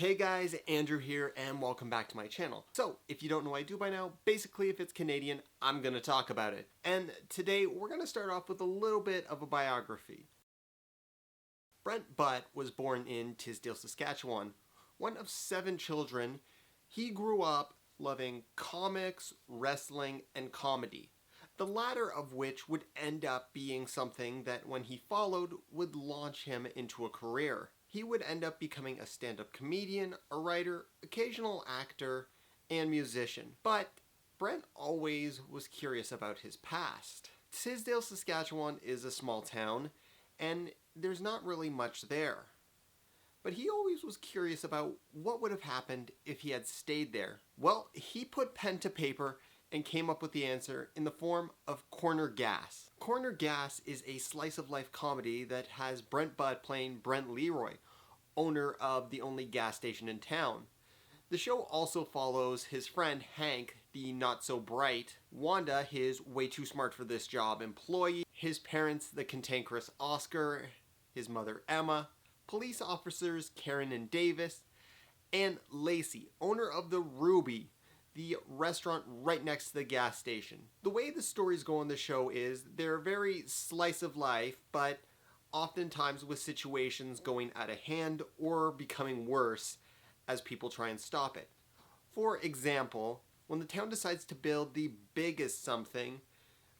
Hey guys, Andrew here and welcome back to my channel. So, if you don't know what I do by now, basically if it's Canadian, I'm gonna talk about it. And today we're gonna start off with a little bit of a biography. Brent Butt was born in Tisdale, Saskatchewan. One of 7 children, he grew up loving comics, wrestling, and comedy. The latter of which would end up being something that when he followed would launch him into a career. He would end up becoming a stand-up comedian, a writer, occasional actor, and musician. But Brent always was curious about his past. Tisdale, Saskatchewan is a small town, and there's not really much there. But he always was curious about what would have happened if he had stayed there. Well, he put pen to paper and came up with the answer in the form of Corner Gas. Corner Gas is a slice-of-life comedy that has Brent Butt playing Brent Leroy, owner of the only gas station in town. The show also follows his friend Hank, the not-so-bright, Wanda, his way-too-smart-for-this-job employee, his parents, the cantankerous Oscar, his mother Emma, police officers Karen and Davis, and Lacey, owner of the Ruby, the restaurant right next to the gas station. The way the stories go on the show is they're very slice of life, but oftentimes with situations going out of hand or becoming worse as people try and stop it. For example, when the town decides to build the biggest something,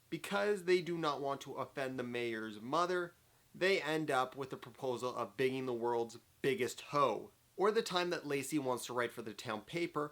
because they do not want to offend the mayor's mother, they end up with the proposal of bigging the world's biggest hoe. Or the time that Lacey wants to write for the town paper,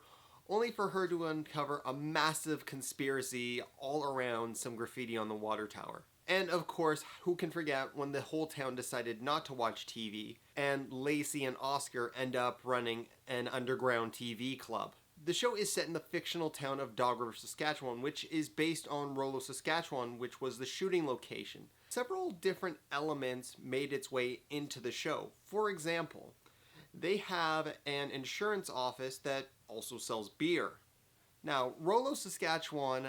only for her to uncover a massive conspiracy all around some graffiti on the water tower. And of course, who can forget when the whole town decided not to watch TV, and Lacey and Oscar end up running an underground TV club. The show is set in the fictional town of Dog River, Saskatchewan, which is based on Rollo, Saskatchewan, which was the shooting location. Several different elements made its way into the show. For example, they have an insurance office that also sells beer. Now, Rollo, Saskatchewan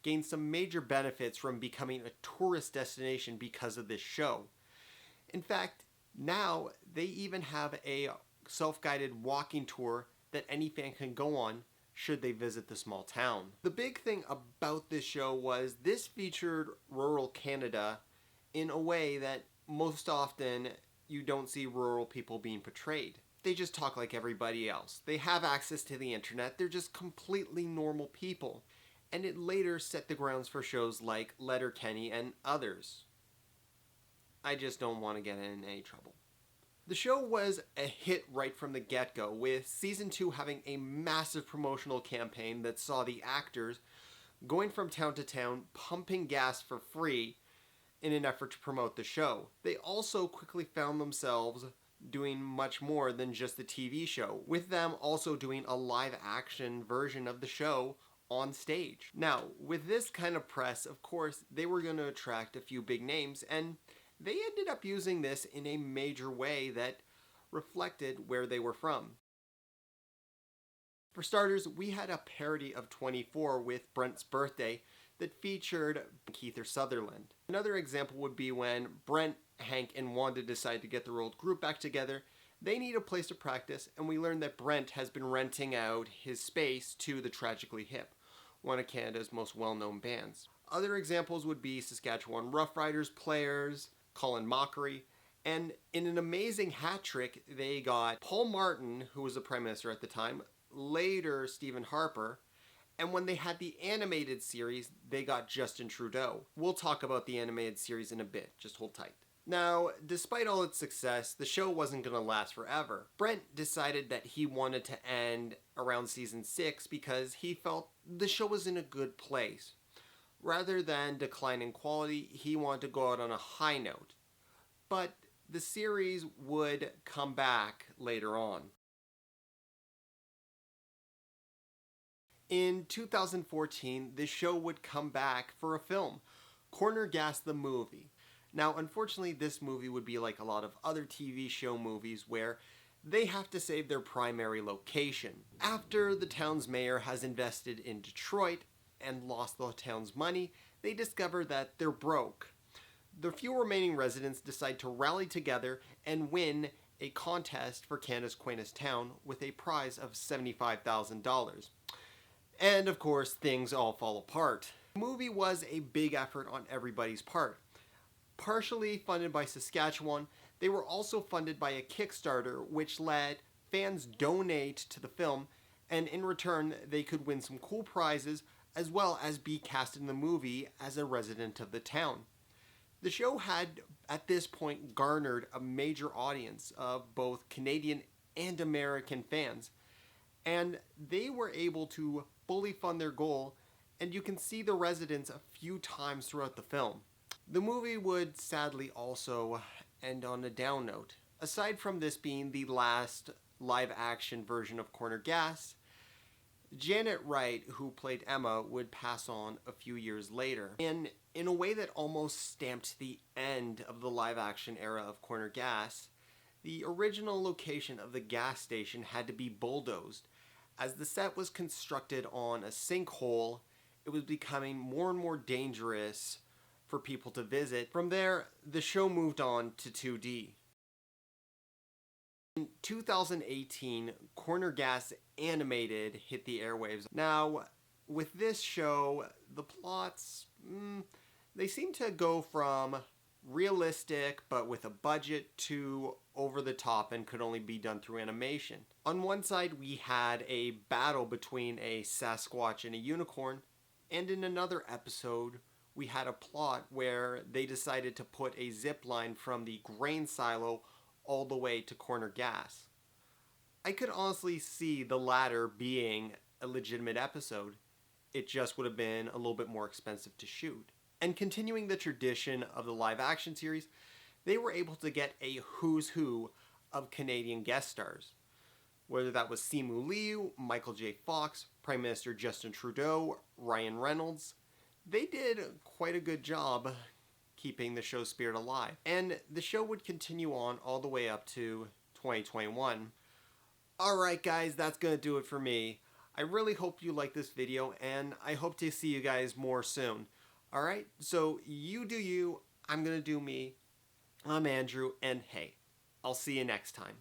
gained some major benefits from becoming a tourist destination because of this show. In fact, now they even have a self-guided walking tour that any fan can go on should they visit the small town. The big thing about this show was this featured rural Canada in a way that most often you don't see rural people being portrayed. They just talk like everybody else. They have access to the internet. They're just completely normal people. And it later set the grounds for shows like Letterkenny and others. I just don't want to get in any trouble. The show was a hit right from the get-go, with season 2 having a massive promotional campaign that saw the actors going from town to town, pumping gas for free in an effort to promote the show. They also quickly found themselves doing much more than just the TV show, with them also doing a live-action version of the show on stage. Now, with this kind of press, of course, they were going to attract a few big names, and they ended up using this in a major way that reflected where they were from. For starters, we had a parody of 24 with Brent's birthday that featured Keith Sutherland. Another example would be when Brent, Hank, and Wanda decide to get their old group back together. They need a place to practice, and we learn that Brent has been renting out his space to the Tragically Hip, one of Canada's most well-known bands. Other examples would be Saskatchewan Roughriders players, Colin Mockery, and in an amazing hat trick, they got Paul Martin, who was the Prime Minister at the time, later Stephen Harper, and when they had the animated series, they got Justin Trudeau. We'll talk about the animated series in a bit, just hold tight. Now, despite all its success, the show wasn't going to last forever. Brent decided that he wanted to end around season 6 because he felt the show was in a good place. Rather than decline in quality, he wanted to go out on a high note. But the series would come back later on. In 2014, the show would come back for a film, Corner Gas the Movie. Now, unfortunately, this movie would be like a lot of other TV show movies where they have to save their primary location. After the town's mayor has invested in Detroit and lost the town's money, they discover that they're broke. The few remaining residents decide to rally together and win a contest for Canada's quaintest town with a prize of $75,000. And of course, things all fall apart. The movie was a big effort on everybody's part. Partially funded by Saskatchewan, they were also funded by a Kickstarter which let fans donate to the film, and in return they could win some cool prizes as well as be cast in the movie as a resident of the town. The show had, at this point, garnered a major audience of both Canadian and American fans, and they were able to fully fund their goal, and you can see the residents a few times throughout the film. The movie would sadly also end on a down note. Aside from this being the last live-action version of Corner Gas, Janet Wright, who played Emma, would pass on a few years later. And in a way that almost stamped the end of the live-action era of Corner Gas, the original location of the gas station had to be bulldozed. As the set was constructed on a sinkhole, it was becoming more and more dangerous for people to visit. From there, the show moved on to 2D. In 2018, Corner Gas Animated hit the airwaves. Now, with this show, the plots, they seem to go from realistic but with a budget to over the top and could only be done through animation. On one side, we had a battle between a Sasquatch and a unicorn, and in another episode, we had a plot where they decided to put a zip line from the grain silo all the way to Corner Gas. I could honestly see the latter being a legitimate episode. It just would have been a little bit more expensive to shoot. And continuing the tradition of the live action series, they were able to get a who's who of Canadian guest stars. Whether that was Simu Liu, Michael J. Fox, Prime Minister Justin Trudeau, Ryan Reynolds, they did quite a good job keeping the show's spirit alive. And the show would continue on all the way up to 2021. Alright guys, that's gonna do it for me. I really hope you like this video, and I hope to see you guys more soon. Alright, so you do you, I'm gonna do me. I'm Andrew, and hey, I'll see you next time.